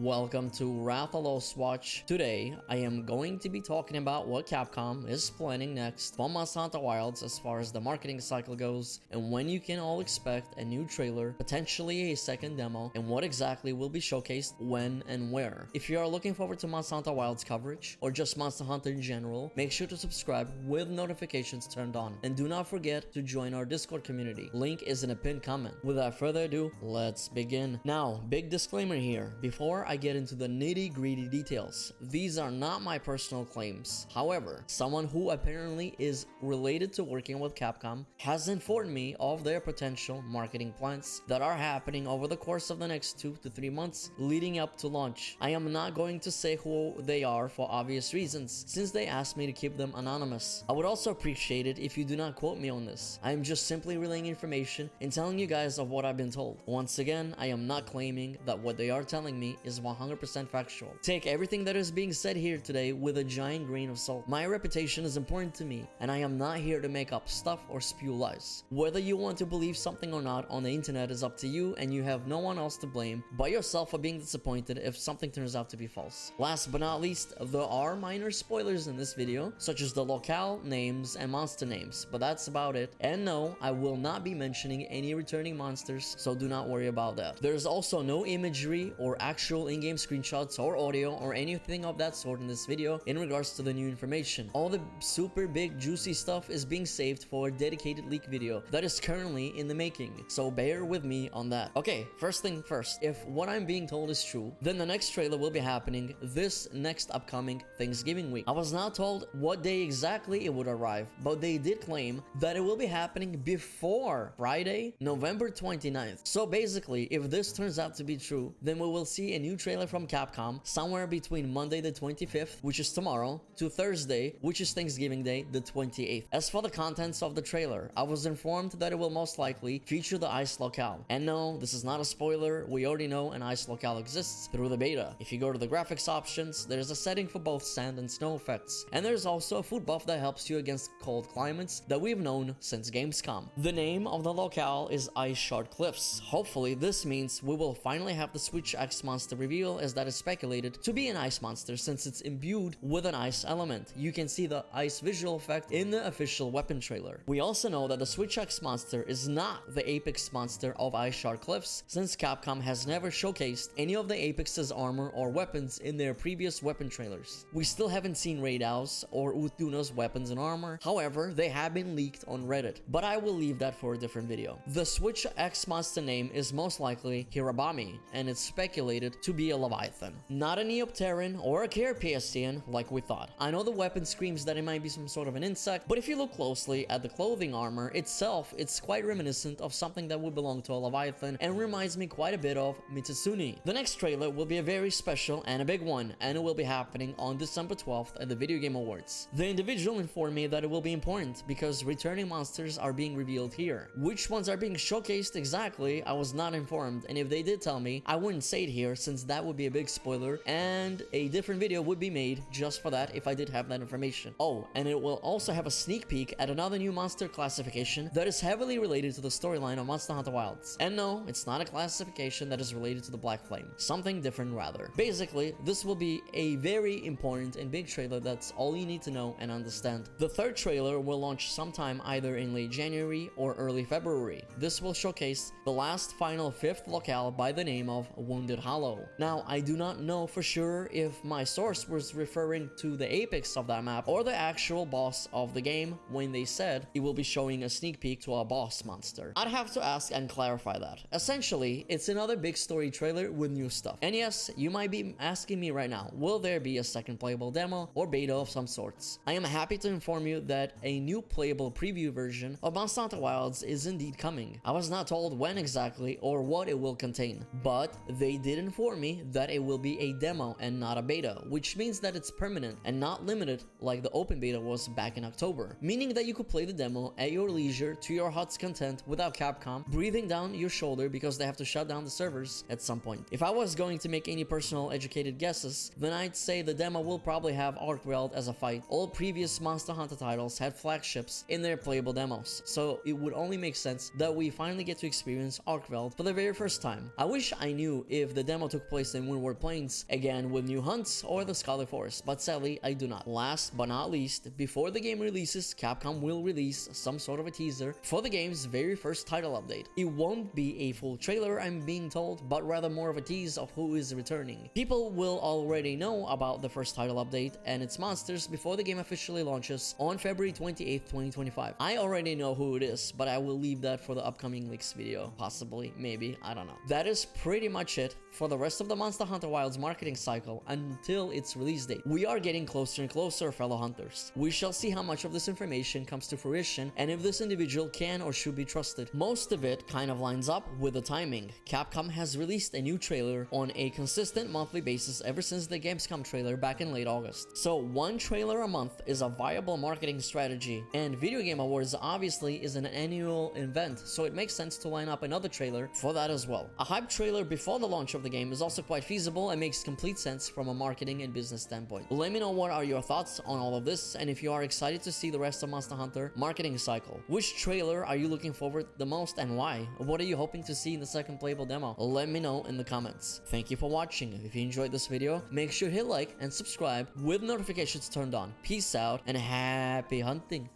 Welcome to Rathalos Watch. Today, I am going to be talking about what Capcom is planning next for Monster Hunter Wilds as far as the marketing cycle goes, and when you can all expect a new trailer, potentially a second demo, and what exactly will be showcased when and where. If you are looking forward to Monster Hunter Wilds coverage, or just Monster Hunter in general, make sure to subscribe with notifications turned on, and do not forget to join our Discord community. Link is in a pinned comment. Without further ado, let's begin. Now, big disclaimer here, before I get into the nitty-gritty details, these are not my personal claims. However, someone who apparently is related to working with Capcom has informed me of their potential marketing plans that are happening over the course of the next 2 to 3 months leading up to launch. I am not going to say who they are for obvious reasons, since they asked me to keep them anonymous. I would also appreciate it if you do not quote me on this. I am just simply relaying information and telling you guys of what I've been told. Once again, I am not claiming that what they are telling me is 100% factual. Take everything that is being said here today with a giant grain of salt. My reputation is important to me, and I am not here to make up stuff or spew lies. Whether you want to believe something or not on the internet is up to you, and you have no one else to blame but yourself for being disappointed if something turns out to be false. Last but not least, there are minor spoilers in this video, such as the locale names and monster names, but that's about it. And no, I will not be mentioning any returning monsters, so do not worry about that. There's also no imagery or actual in-game screenshots or audio or anything of that sort in this video in regards to the new information. All the super big juicy stuff is being saved for a dedicated leak video that is currently in the making, so bear with me on that. Okay, first thing first, if what I'm being told is true, then the next trailer will be happening this next upcoming Thanksgiving week. I was not told what day exactly it would arrive, but they did claim that it will be happening before Friday, November 29th. So basically, if this turns out to be true, then we will see a new trailer from Capcom somewhere between Monday the 25th, which is tomorrow, to Thursday, which is Thanksgiving Day, the 28th. As for the contents of the trailer, I was informed that it will most likely feature the ice locale. And no, this is not a spoiler, we already know an ice locale exists through the beta. If you go to the graphics options, there's a setting for both sand and snow effects. And there's also a food buff that helps you against cold climates that we've known since Gamescom. The name of the locale is Ice Shard Cliffs. Hopefully this means we will finally have the Switch X monster reveal, as that is speculated to be an ice monster since it's imbued with an ice element. You can see the ice visual effect in the official weapon trailer. We also know that the Switch X monster is not the apex monster of Ice Shard Cliffs, since Capcom has never showcased any of the Apex's armor or weapons in their previous weapon trailers. We still haven't seen Rathalos or Uthuna's weapons and armor, however, they have been leaked on Reddit, but I will leave that for a different video. The Switch X monster name is most likely Hirabami, and it's speculated to be a Leviathan, not a Neopteran or a Carapacean like we thought. I know the weapon screams that it might be some sort of an insect, but if you look closely at the clothing armor itself, it's quite reminiscent of something that would belong to a Leviathan and reminds me quite a bit of Mitsune. The next trailer will be a very special and a big one, and it will be happening on December 12th at the Video Game Awards. The individual informed me that it will be important because returning monsters are being revealed here. Which ones are being showcased exactly, I was not informed, and if they did tell me, I wouldn't say it here since that would be a big spoiler, and a different video would be made just for that if I did have that information. Oh, and it will also have a sneak peek at another new monster classification that is heavily related to the storyline of Monster Hunter Wilds. And no, it's not a classification that is related to the Black Flame. Something different rather. Basically, this will be a very important and big trailer that's all you need to know and understand. The third trailer will launch sometime either in late January or early February. This will showcase the last final fifth locale by the name of Wounded Hollow. Now, I do not know for sure if my source was referring to the apex of that map or the actual boss of the game when they said it will be showing a sneak peek to a boss monster. I'd have to ask and clarify that. Essentially, it's another big story trailer with new stuff. And yes, you might be asking me right now, will there be a second playable demo or beta of some sorts? I am happy to inform you that a new playable preview version of Monster Hunter Wilds is indeed coming. I was not told when exactly or what it will contain, but they did inform me that it will be a demo and not a beta, which means that it's permanent and not limited like the open beta was back in October, meaning that you could play the demo at your leisure to your heart's content without Capcom breathing down your shoulder because they have to shut down the servers at some point. If I was going to make any personal educated guesses, then I'd say the demo will probably have Arcveld as a fight. All previous Monster Hunter titles had flagships in their playable demos, so it would only make sense that we finally get to experience Arcveld for the very first time. I wish I knew if the demo took place place in Windward Plains, again with new hunts or the Scarlet Forest, but sadly I do not. Last but not least, before the game releases, Capcom will release some sort of a teaser for the game's very first title update. It won't be a full trailer, I'm being told, but rather more of a tease of who is returning. People will already know about the first title update and its monsters before the game officially launches on February 28th, 2025. I already know who it is, but I will leave that for the upcoming leaks video. Possibly, maybe, I don't know. That is pretty much it for the rest of the Monster Hunter Wilds marketing cycle until its release date. We are getting closer and closer, fellow hunters. We shall see how much of this information comes to fruition and if this individual can or should be trusted. Most of it kind of lines up with the timing. Capcom has released a new trailer on a consistent monthly basis ever since the Gamescom trailer back in late August. So one trailer a month is a viable marketing strategy, and Video Game Awards obviously is an annual event, so it makes sense to line up another trailer for that as well. A hype trailer before the launch of the game is also quite feasible and makes complete sense from a marketing and business standpoint. Let me know what are your thoughts on all of this, and if you are excited to see the rest of Monster Hunter marketing cycle. Which trailer are you looking forward the most and why? What are you hoping to see in the second playable demo? Let me know in the comments. Thank you for watching. If you enjoyed this video, make sure to hit like and subscribe with notifications turned on. Peace out and happy hunting!